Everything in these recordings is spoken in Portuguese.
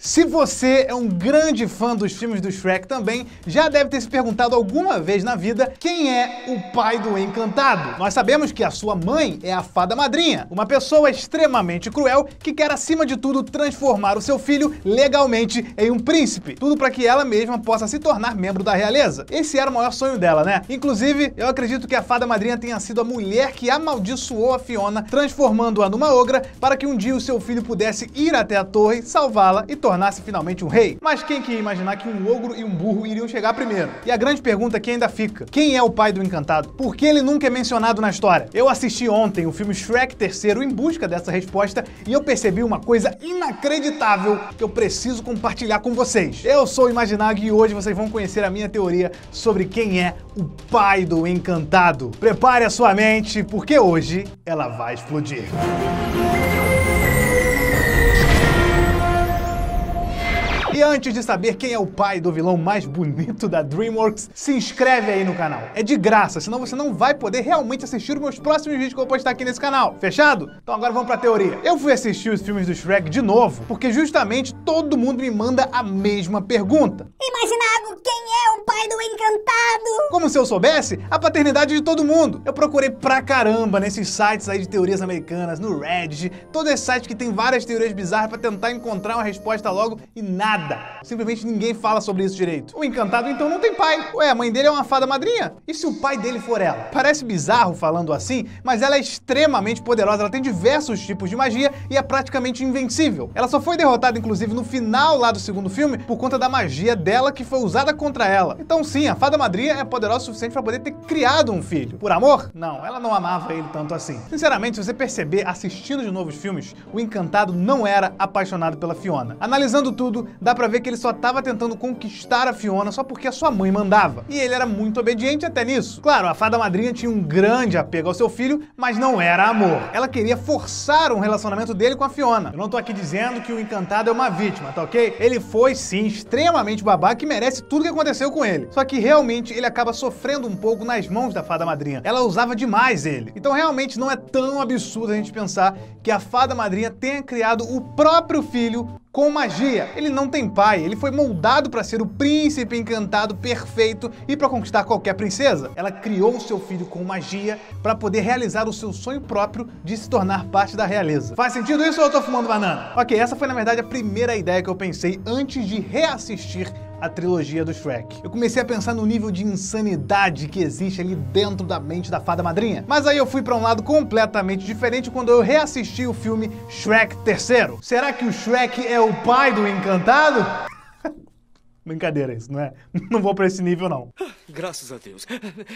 Se você é um grande fã dos filmes do Shrek também, já deve ter se perguntado alguma vez na vida quem é o pai do Encantado. Nós sabemos que a sua mãe é a Fada Madrinha, uma pessoa extremamente cruel que quer, acima de tudo, transformar o seu filho legalmente em um príncipe. Tudo para que ela mesma possa se tornar membro da realeza. Esse era o maior sonho dela, né? Inclusive, eu acredito que a Fada Madrinha tenha sido a mulher que amaldiçoou a Fiona, transformando-a numa ogra para que um dia o seu filho pudesse ir até a torre, salvá-la e tornar-se finalmente um rei. Mas quem que ia imaginar que um ogro e um burro iriam chegar primeiro? E a grande pergunta que ainda fica: quem é o pai do Encantado? Por que ele nunca é mencionado na história? Eu assisti ontem o filme Shrek III em busca dessa resposta e eu percebi uma coisa inacreditável que eu preciso compartilhar com vocês. Eu sou o Imaginag e hoje vocês vão conhecer a minha teoria sobre quem é o pai do Encantado. Prepare a sua mente, porque hoje ela vai explodir. E antes de saber quem é o pai do vilão mais bonito da DreamWorks, se inscreve aí no canal. É de graça, senão você não vai poder realmente assistir os meus próximos vídeos que eu vou postar aqui nesse canal. Fechado? Então agora vamos pra teoria. Eu fui assistir os filmes do Shrek de novo, porque justamente todo mundo me manda a mesma pergunta. Imaginado, quem é o pai do Encantado? Como se eu soubesse a paternidade de todo mundo. Eu procurei pra caramba nesses sites aí de teorias americanas, no Reddit, todos esses sites que tem várias teorias bizarras pra tentar encontrar uma resposta logo e nada. Simplesmente ninguém fala sobre isso direito. O Encantado então não tem pai. Ué, a mãe dele é uma fada madrinha? E se o pai dele for ela? Parece bizarro falando assim, mas ela é extremamente poderosa, ela tem diversos tipos de magia e é praticamente invencível. Ela só foi derrotada inclusive no final lá do segundo filme por conta da magia dela que foi usada contra ela. Então sim, a fada madrinha é poderosa o suficiente para poder ter criado um filho. Por amor? Não, ela não amava ele tanto assim. Sinceramente, se você perceber assistindo de novo os filmes, o Encantado não era apaixonado pela Fiona. Analisando tudo, dá pra ver que ele só tava tentando conquistar a Fiona só porque a sua mãe mandava. E ele era muito obediente até nisso. Claro, a fada madrinha tinha um grande apego ao seu filho, mas não era amor. Ela queria forçar um relacionamento dele com a Fiona. Eu não tô aqui dizendo que o Encantado é uma vítima, tá ok? Ele foi sim extremamente babaca e merece tudo que aconteceu com ele. Só que realmente ele acaba sofrendo um pouco nas mãos da fada madrinha. Ela usava demais ele. Então realmente não é tão absurdo a gente pensar que a fada madrinha tenha criado o próprio filho com magia. Ele não tem pai, ele foi moldado para ser o príncipe encantado perfeito e para conquistar qualquer princesa. Ela criou o seu filho com magia para poder realizar o seu sonho próprio de se tornar parte da realeza. Faz sentido isso ou eu tô fumando banana? Ok, essa foi na verdade a primeira ideia que eu pensei antes de reassistir a trilogia do Shrek. Eu comecei a pensar no nível de insanidade que existe ali dentro da mente da fada madrinha. Mas aí eu fui para um lado completamente diferente quando eu reassisti o filme Shrek III. Será que o Shrek é o pai do Encantado? Brincadeira isso, não é? Não vou pra esse nível, não. Graças a Deus.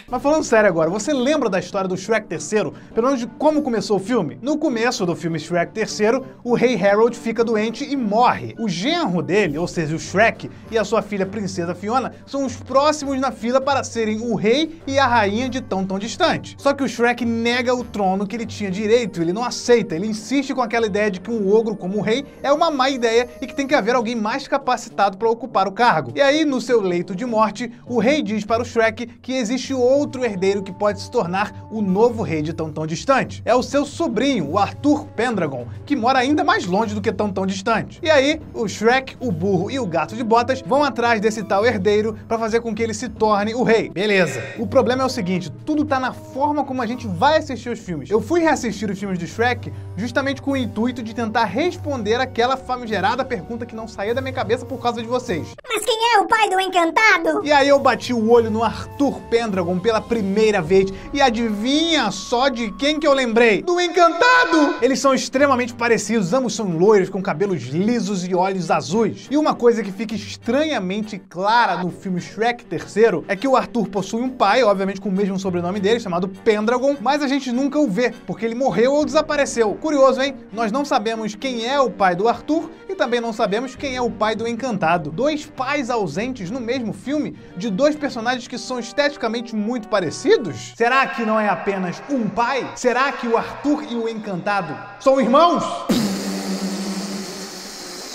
Mas falando sério agora, você lembra da história do Shrek III? Pelo menos de como começou o filme? No começo do filme Shrek III, o rei Harold fica doente e morre. O genro dele, ou seja, o Shrek, e a sua filha princesa Fiona, são os próximos na fila para serem o rei e a rainha de tão distante. Só que o Shrek nega o trono que ele tinha direito, ele não aceita, ele insiste com aquela ideia de que um ogro como o rei é uma má ideia e que tem que haver alguém mais capacitado para ocupar o cargo. E aí, no seu leito de morte, o rei diz para o Shrek que existe outro herdeiro que pode se tornar o novo rei de tão distante. É o seu sobrinho, o Arthur Pendragon, que mora ainda mais longe do que tão distante. E aí, o Shrek, o burro e o gato de botas vão atrás desse tal herdeiro para fazer com que ele se torne o rei. Beleza. O problema é o seguinte, tudo tá na forma como a gente vai assistir os filmes. Eu fui reassistir os filmes do Shrek justamente com o intuito de tentar responder aquela famigerada pergunta que não saía da minha cabeça por causa de vocês. Mas quem é o pai do Encantado? E aí eu bati o olho no Arthur Pendragon pela primeira vez e adivinha só de quem que eu lembrei? Do Encantado! Eles são extremamente parecidos, ambos são loiros com cabelos lisos e olhos azuis. E uma coisa que fica estranhamente clara no filme Shrek III é que o Arthur possui um pai, obviamente com o mesmo sobrenome dele, chamado Pendragon, mas a gente nunca o vê, porque ele morreu ou desapareceu. Curioso, hein? Nós não sabemos quem é o pai do Arthur e também não sabemos quem é o pai do Encantado. Dois pais ausentes no mesmo filme de dois personagens que são esteticamente muito parecidos? Será que não é apenas um pai? Será que o Arthur e o Encantado são irmãos?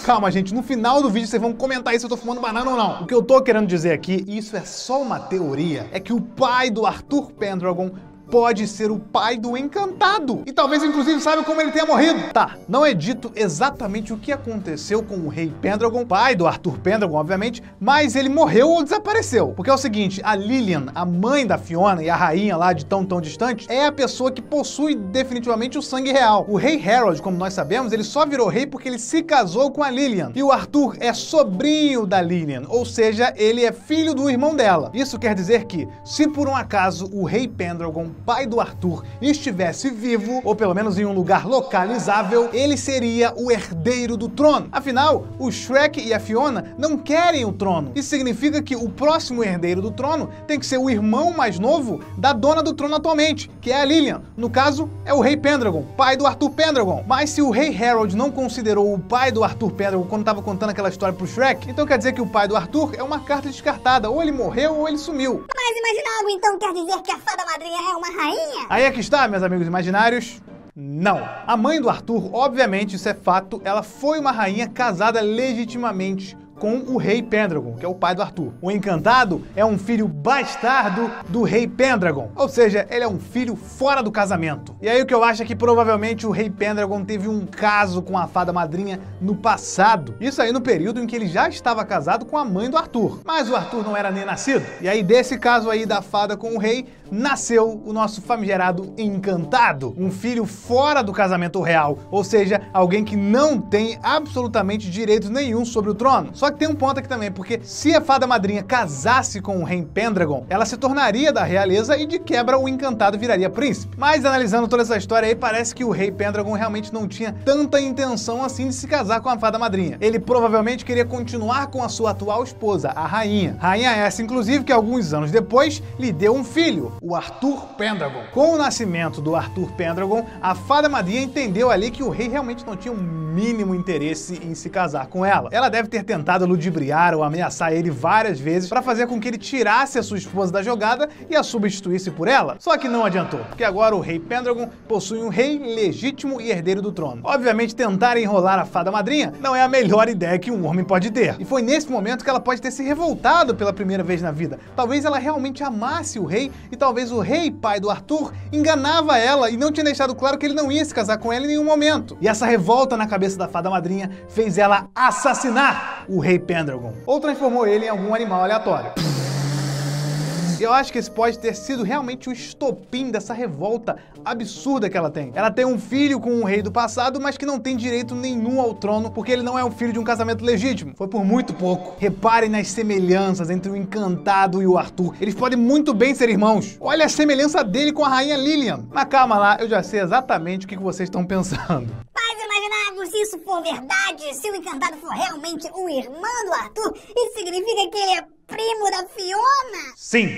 Calma, gente, no final do vídeo vocês vão comentar aí se eu tô fumando banana ou não. O que eu tô querendo dizer aqui, e isso é só uma teoria, é que o pai do Arthur Pendragon pode ser o pai do Encantado. E talvez, inclusive, saiba como ele tenha morrido. Tá, não é dito exatamente o que aconteceu com o rei Pendragon, pai do Arthur Pendragon, obviamente, mas ele morreu ou desapareceu. Porque é o seguinte, a Lilian, a mãe da Fiona e a rainha lá de tão distante, é a pessoa que possui definitivamente o sangue real. O rei Harold, como nós sabemos, ele só virou rei porque ele se casou com a Lilian. E o Arthur é sobrinho da Lilian, ou seja, ele é filho do irmão dela. Isso quer dizer que, se por um acaso o rei Pendragon, pai do Arthur, estivesse vivo, ou pelo menos em um lugar localizável, ele seria o herdeiro do trono. Afinal, o Shrek e a Fiona não querem o trono. Isso significa que o próximo herdeiro do trono tem que ser o irmão mais novo da dona do trono atualmente, que é a Lilian. No caso, é o rei Pendragon, pai do Arthur Pendragon. Mas se o rei Harold não considerou o pai do Arthur Pendragon quando estava contando aquela história pro Shrek, então quer dizer que o pai do Arthur é uma carta descartada. Ou ele morreu ou ele sumiu. Mas imaginar algo então quer dizer que a fada madrinha é uma rainha? Aí é que está, meus amigos imaginários. Não. A mãe do Arthur, obviamente, isso é fato, ela foi uma rainha casada legitimamente com o rei Pendragon, que é o pai do Arthur. O Encantado é um filho bastardo do rei Pendragon, ou seja, ele é um filho fora do casamento. E aí o que eu acho é que provavelmente o rei Pendragon teve um caso com a fada madrinha no passado. Isso aí no período em que ele já estava casado com a mãe do Arthur. Mas o Arthur não era nem nascido. E aí desse caso aí da fada com o rei, nasceu o nosso famigerado Encantado, um filho fora do casamento real, ou seja, alguém que não tem absolutamente direitos nenhum sobre o trono. Só que tem um ponto aqui também, porque se a fada madrinha casasse com o rei Pendragon, ela se tornaria da realeza e de quebra o Encantado viraria príncipe. Mas analisando toda essa história aí, parece que o rei Pendragon realmente não tinha tanta intenção assim de se casar com a fada madrinha. Ele provavelmente queria continuar com a sua atual esposa, a rainha. Rainha essa, inclusive, que alguns anos depois lhe deu um filho, o Arthur Pendragon. Com o nascimento do Arthur Pendragon, a fada madrinha entendeu ali que o rei realmente não tinha o mínimo interesse em se casar com ela. Ela deve ter tentado ludibriar ou ameaçar ele várias vezes para fazer com que ele tirasse a sua esposa da jogada e a substituísse por ela. Só que não adiantou, porque agora o rei Pendragon possui um rei legítimo e herdeiro do trono. Obviamente, tentar enrolar a fada madrinha não é a melhor ideia que um homem pode ter. E foi nesse momento que ela pode ter se revoltado pela primeira vez na vida. Talvez ela realmente amasse o rei e talvez o rei, pai do Arthur, enganava ela e não tinha deixado claro que ele não ia se casar com ela em nenhum momento. E essa revolta na cabeça da fada madrinha fez ela assassinar o rei Pendragon, ou transformou ele em algum animal aleatório. Eu acho que esse pode ter sido realmente o estopim dessa revolta absurda que ela tem. Ela tem um filho com um rei do passado, mas que não tem direito nenhum ao trono, porque ele não é um filho de um casamento legítimo. Foi por muito pouco. Reparem nas semelhanças entre o Encantado e o Arthur. Eles podem muito bem ser irmãos. Olha a semelhança dele com a rainha Lilian. Mas calma lá, eu já sei exatamente o que vocês estão pensando. Mas imaginar, se isso for verdade, se o Encantado for realmente um irmão do Arthur, isso significa que ele é primo da Fiona? Sim.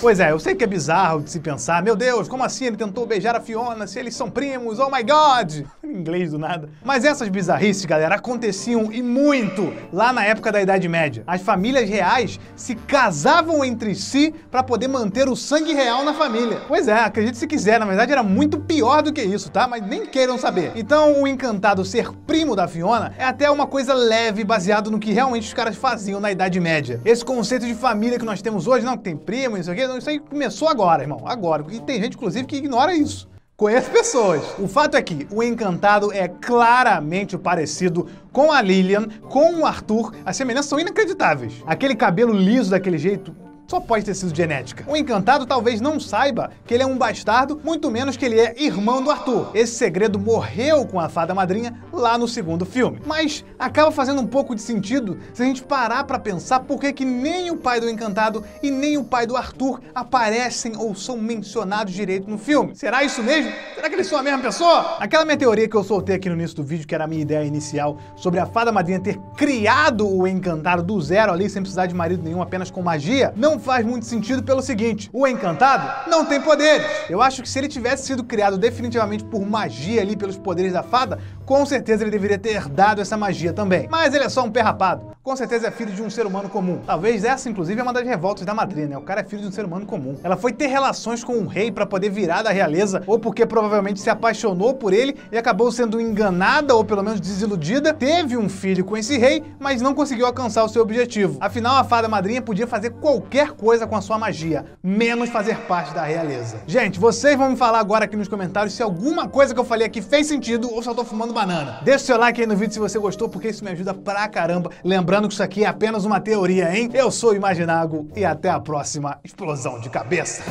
Pois é, eu sei que é bizarro de se pensar, meu Deus, como assim ele tentou beijar a Fiona se eles são primos, oh my god, em inglês do nada. Mas essas bizarrices, galera, aconteciam e muito lá na época da Idade Média. As famílias reais se casavam entre si para poder manter o sangue real na família. Pois é, acredite se quiser, na verdade era muito pior do que isso, tá? Mas nem queiram saber. Então o Encantado ser primo da Fiona é até uma coisa leve, baseado no que realmente os caras faziam na Idade Média. Esse conceito de família que nós temos hoje, não, que tem primo, isso aqui, isso aí começou agora, irmão, agora. E tem gente, inclusive, que ignora isso. Conheço pessoas. O fato é que o Encantado é claramente parecido com a Lilian, com o Arthur. As semelhanças são inacreditáveis. Aquele cabelo liso daquele jeito só pode ter sido genética. O Encantado talvez não saiba que ele é um bastardo, muito menos que ele é irmão do Arthur. Esse segredo morreu com a fada madrinha lá no segundo filme. Mas acaba fazendo um pouco de sentido se a gente parar pra pensar por que nem o pai do Encantado e nem o pai do Arthur aparecem ou são mencionados direito no filme. Será isso mesmo? Será que eles são a mesma pessoa? Aquela minha teoria que eu soltei aqui no início do vídeo, que era a minha ideia inicial, sobre a fada madrinha ter criado o Encantado do zero ali, sem precisar de marido nenhum, apenas com magia, não faz muito sentido pelo seguinte: o Encantado não tem poderes. Eu acho que se ele tivesse sido criado definitivamente por magia ali, pelos poderes da fada, com certeza ele deveria ter herdado essa magia também. Mas ele é só um pé rapado. Com certeza é filho de um ser humano comum. Talvez essa, inclusive, é uma das revoltas da madrinha, né? O cara é filho de um ser humano comum. Ela foi ter relações com um rei pra poder virar da realeza, ou porque provavelmente se apaixonou por ele e acabou sendo enganada, ou pelo menos desiludida. Teve um filho com esse rei, mas não conseguiu alcançar o seu objetivo. Afinal, a fada madrinha podia fazer qualquer qualquer coisa com a sua magia, menos fazer parte da realeza. Gente, vocês vão me falar agora aqui nos comentários se alguma coisa que eu falei aqui fez sentido ou se eu tô fumando banana. Deixa o seu like aí no vídeo se você gostou, porque isso me ajuda pra caramba. Lembrando que isso aqui é apenas uma teoria, hein? Eu sou o Imaginago e até a próxima explosão de cabeça.